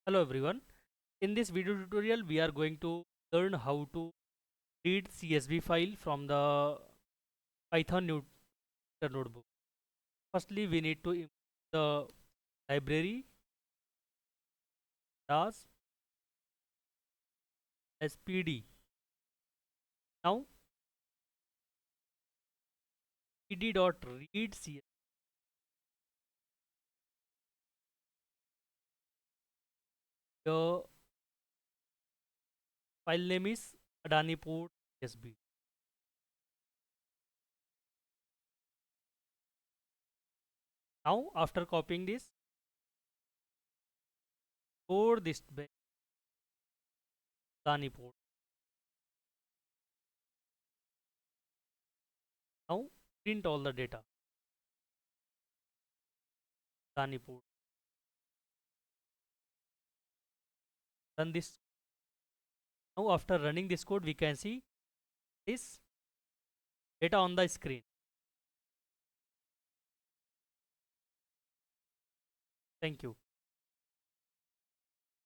Hello everyone. In this video tutorial, we are going to learn how to read CSV file from the Python notebook. Firstly, we need to import the library as PD. Now, pd.read CSV. The file name is Adani port CSV. Now, after copying this, store this by Adani port. Now, print all the data. Adani port. Run this. Now, after running this code, we can see this data on the screen. Thank you.